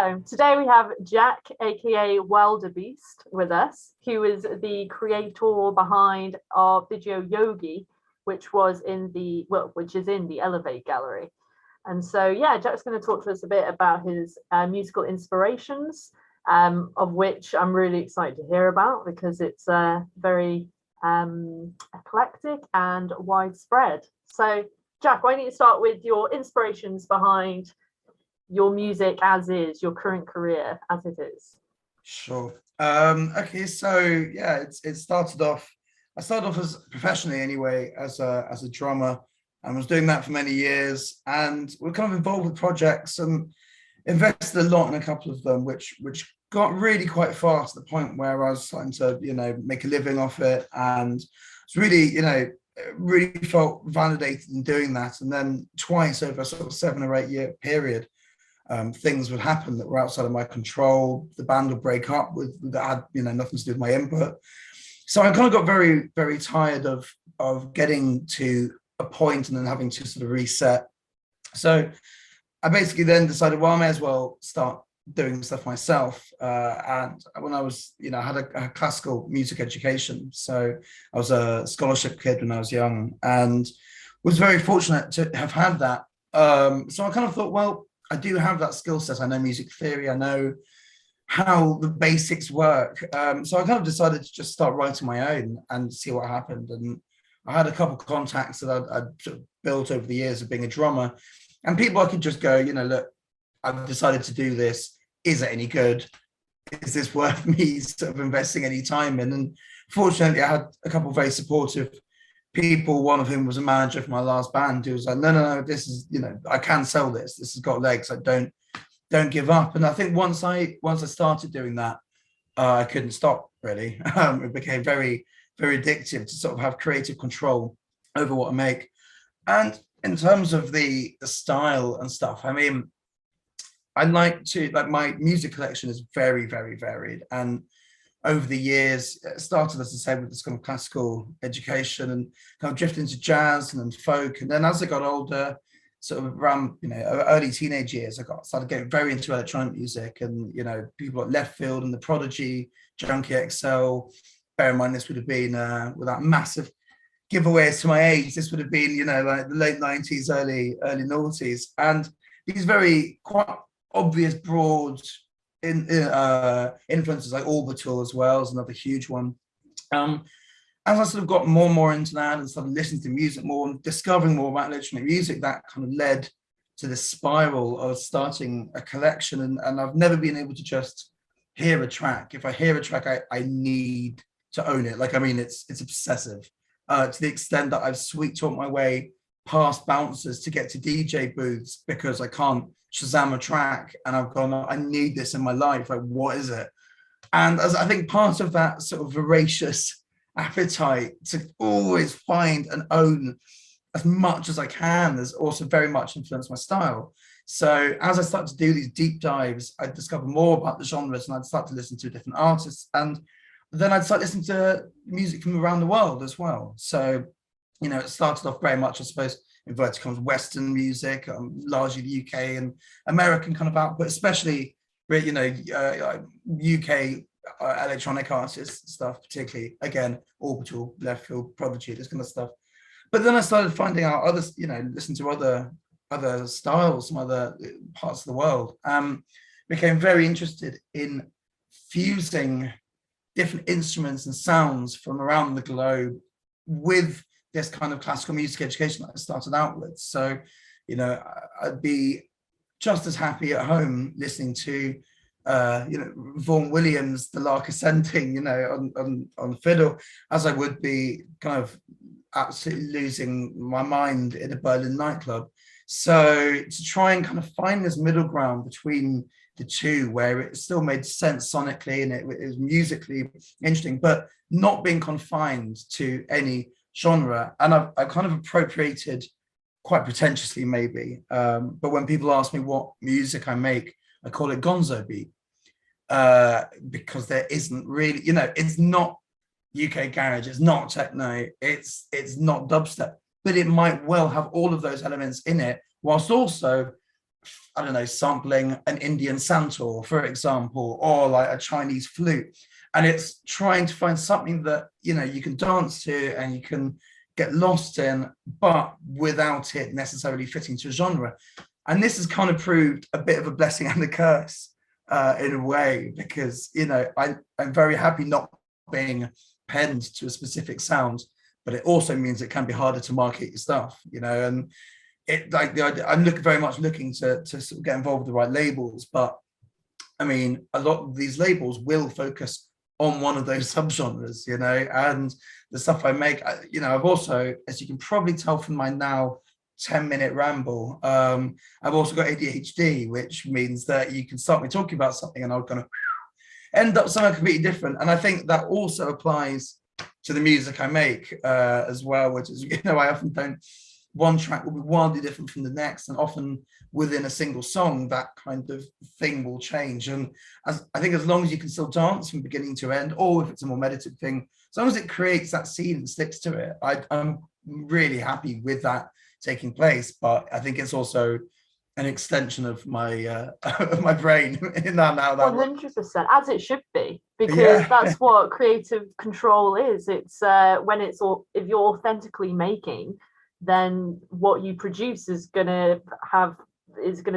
So today we have Jack, aka Wilderbeast, with us, who is the creator behind our video Yoggy, which is in the Elevate Gallery. And so, yeah, Jack's going to talk to us a bit about his musical inspirations, of which I'm really excited to hear about because it's very eclectic and widespread. So, Jack, why don't you start with your inspirations behind your music as is, your current career as it is? Sure. Okay, so yeah, it started off. I started off as professionally anyway as a drummer, and was doing that for many years. And we're kind of involved with projects and invested a lot in a couple of them, which got really quite fast to the point where I was starting to make a living off it, and it's really really felt validated in doing that. And then twice over a sort of 7 or 8 year period, things would happen that were outside of my control. The band would break up that had nothing to do with my input. So I kind of got very, very tired of getting to a point and then having to sort of reset. So I basically then decided, well, I may as well start doing stuff myself. And when I was, I had a classical music education. So I was a scholarship kid when I was young and was very fortunate to have had that. So I kind of thought, well, I do have that skill set. I know music theory. I know how the basics work. So I kind of decided to just start writing my own and see what happened. And I had a couple of contacts that I'd sort of built over the years of being a drummer, and people I could just go, look, I've decided to do this. Is it any good? Is this worth me sort of investing any time in? And fortunately, I had a couple of very supportive people, one of whom was a manager for my last band, who was like, no, this is, I can sell this. This has got legs. I don't give up. And I think once I started doing that, I couldn't stop really. It became very, very addictive to sort of have creative control over what I make. And in terms of the style and stuff, I mean, I like my music collection is very, very varied. And over the years, it started, as I said, with this kind of classical education and kind of drifted into jazz and then folk. And then as I got older, sort of around, early teenage years, I started getting very into electronic music and, people like Left Field and The Prodigy, Junkie XL. Bear in mind, this would have been, without massive giveaways to my age, this would have been, like the late 90s, early noughties. And these very quite obvious, broad influences like Orbital as well is another huge one. As I sort of got more and more into that and started listening to music more and discovering more about electronic music, that kind of led to this spiral of starting a collection. And I've never been able to just hear a track. If I hear a track, I need to own it. Like, I mean, it's obsessive to the extent that I've sweet talked my way past bouncers to get to DJ booths because I can't Shazam a track, and I've gone, I need this in my life. Like, what is it? And as I think part of that sort of voracious appetite to always find and own as much as I can has also very much influenced my style. So as I start to do these deep dives, I discover more about the genres and I'd start to listen to different artists. And then I'd start listening to music from around the world as well. So, it started off very much, I suppose, inverted commas, Western music, largely the UK and American kind of output, especially, UK electronic artists stuff, particularly, again, Orbital, Left Field, Prodigy, this kind of stuff. But then I started finding out others, listen to other styles from other parts of the world. Became very interested in fusing different instruments and sounds from around the globe with this kind of classical music education that I started out with. So, I'd be just as happy at home listening to, Vaughan Williams, the Lark Ascending, on fiddle, as I would be kind of absolutely losing my mind in a Berlin nightclub. So to try and kind of find this middle ground between the two, where it still made sense sonically and it was musically interesting, but not being confined to any genre. And I've kind of appropriated, quite pretentiously maybe, but when people ask me what music I make, I call it gonzo beat, because there isn't really, it's not UK garage, it's not techno, it's not dubstep, but it might well have all of those elements in it, whilst also I don't know, sampling an Indian santur, for example, or like a Chinese flute. And it's trying to find something that, you know, you can dance to and you can get lost in, but without it necessarily fitting to a genre. And this has kind of proved a bit of a blessing and a curse in a way, because, you know, I'm very happy not being penned to a specific sound, but it also means it can be harder to market your stuff, you know. And it, like, I'm very much looking to sort of get involved with the right labels, but I mean, a lot of these labels will focus on one of those subgenres, you know. And the stuff I make, you know, I've also, as you can probably tell from my now 10-minute ramble, I've also got ADHD, which means that you can start me talking about something and I'll kind of end up somewhere completely different. And I think that also applies to the music I make as well, which is, you know, I often don't, one track will be wildly different from the next, and often within a single song that kind of thing will change. And I think as long as you can still dance from beginning to end, or if it's a more meditative thing, as long as it creates that seed and sticks to it, I'm really happy with that taking place. But I think it's also an extension of my of my brain in that now. 100%, as it should be, because Yeah. that's what creative control is. It's when it's all, if you're authentically making, then what you produce is gonna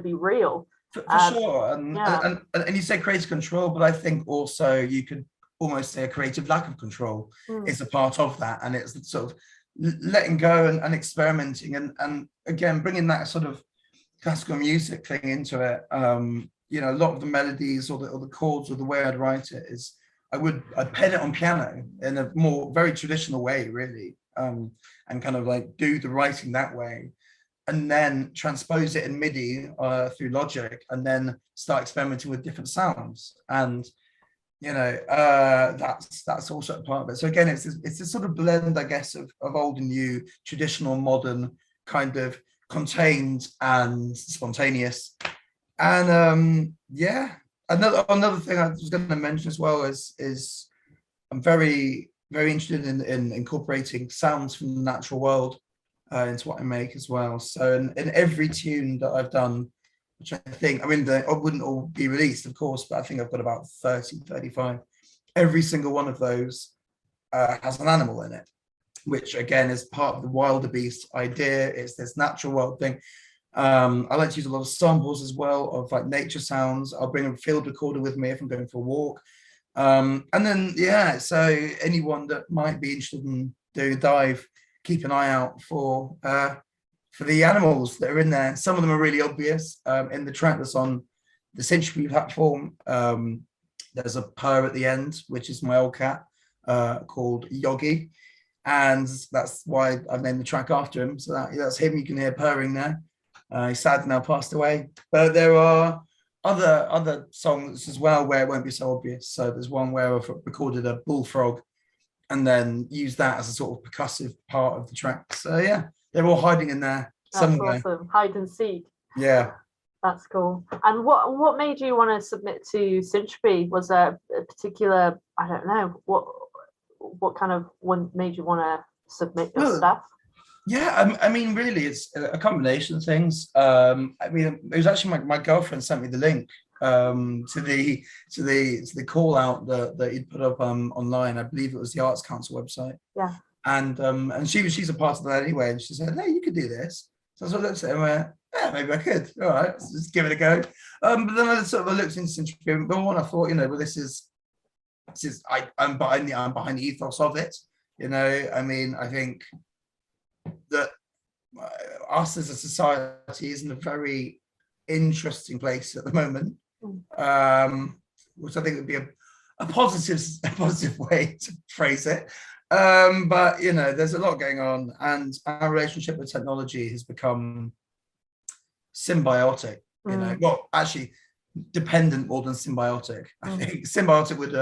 be real. For sure. And you say creative control, but I think also you could almost say a creative lack of control is a part of that. And it's sort of letting go and experimenting, and again bringing that sort of classical music thing into it. You know, a lot of the melodies or the chords, or the way I'd write it is I'd pen it on piano in a more very traditional way, really, and kind of like do the writing that way, and then transpose it in MIDI through Logic, and then start experimenting with different sounds. And you know, that's also a part of it. So again, it's a sort of blend, I guess, of old and new, traditional, modern, kind of contained and spontaneous. And yeah, another thing I was going to mention as well is I'm very interested in incorporating sounds from the natural world into what I make as well. So in every tune that I've done, which I think, I mean, they wouldn't all be released, of course, but I think I've got about 35. Every single one of those has an animal in it, which again is part of the Wilderbeast idea. It's this natural world thing. I like to use a lot of samples as well of like nature sounds. I'll bring a field recorder with me if I'm going for a walk. And then, yeah, so anyone that might be interested in doing a dive, keep an eye out for the animals that are in there. Some of them are really obvious. In the track that's on the Syntropy platform, there's a purr at the end, which is my old cat called Yoggy. And that's why I've named the track after him. So that's him. You can hear purring there. He's sad now, passed away. But there are other songs as well where it won't be so obvious. So there's one where I've recorded a bullfrog and then used that as a sort of percussive part of the track. So yeah, they're all hiding in there somewhere. That's awesome. Hide and seek. Yeah. That's cool. And what made you want to submit to Syntropy? Was there a particular, I don't know, what kind of one made you want to submit your stuff? Yeah, I mean, really, it's a combination of things. I mean, it was actually my girlfriend sent me the link to the call out that he'd put up online. I believe it was the Arts Council website. Yeah. And she's a part of that anyway, and she said, "Hey, you could do this." So I sort of looked at it and went, "Yeah, maybe I could. All right, let's just give it a go." But then I sort of looked into Syntropy, but one I thought, you know, well, this is I'm behind the ethos of it. You know, I mean, I think that us as a society is in a very interesting place at the moment, which I think would be a positive way to phrase it. But you know, there's a lot going on, and our relationship with technology has become symbiotic. You know, well, actually, dependent more than symbiotic. I think symbiotic would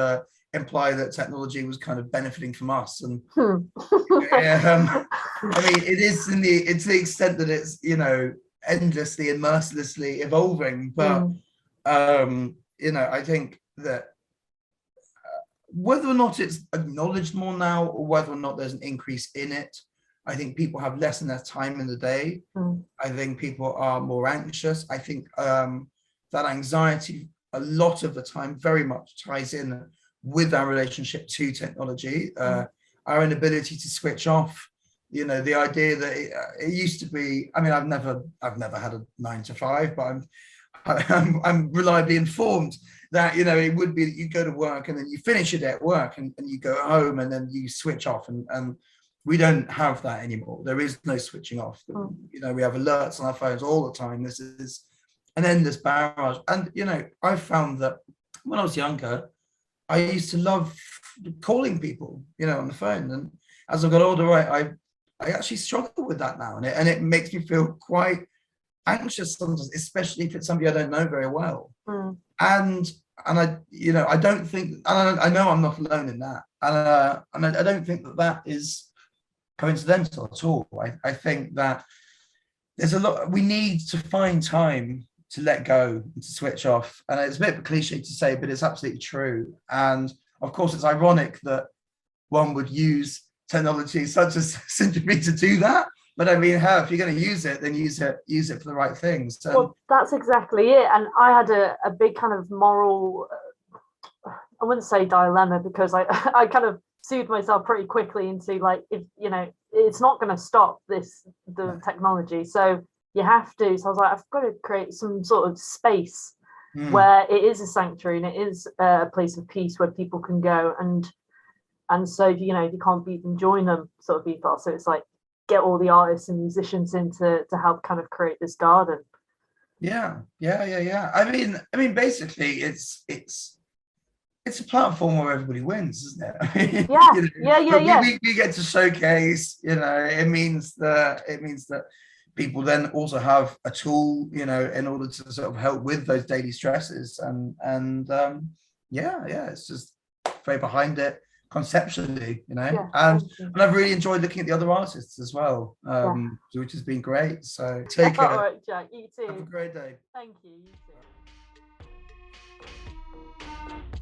imply that technology was kind of benefiting from us, and I mean, it is it's the extent that it's, you know, endlessly and mercilessly evolving. But you know, I think that whether or not it's acknowledged more now, or whether or not there's an increase in it, I think people have less and less time in the day. I think people are more anxious. I think that anxiety a lot of the time very much ties in with our relationship to technology, our inability to switch off. You know, the idea that it used to be, I mean, I've never had a 9 to 5, but I'm reliably informed that, you know, it would be that you go to work and then you finish your day at work and you go home and then you switch off, and we don't have that anymore. There is no switching off. You know, we have alerts on our phones all the time. This is an endless barrage. And, you know, I found that when I was younger, I used to love calling people, you know, on the phone. And as I got older, I actually struggle with that now. And it makes me feel quite anxious sometimes, especially if it's somebody I don't know very well. And I, you know, I don't think, and I know I'm not alone in that. And I don't think that is coincidental at all. I think that there's a lot, we need to find time to let go and to switch off. And it's a bit of a cliche to say, but it's absolutely true. And of course, it's ironic that one would use technology such as Syntropy to do that. But I mean, hell, if you're going to use it, then use it for the right things. Well, that's exactly it. And I had a big kind of moral, I wouldn't say dilemma, because I kind of soothed myself pretty quickly into, like, if you know, it's not going to stop the technology, so you have to. So I was like, I've got to create some sort of space where it is a sanctuary and it is a place of peace where people can go, and so, you know, if you can't beat them, join them sort of ethos. So it's like, get all the artists and musicians in to help kind of create this garden. Yeah. I mean, basically, it's a platform where everybody wins, isn't it? I mean, yeah. We get to showcase. You know, it means that people then also have a tool, you know, in order to sort of help with those daily stresses. And it's just very behind it conceptually, you know. And I've really enjoyed looking at the other artists as well, which has been great. So take care. All right, Jack. You too. Have a great day. Thank you. You too.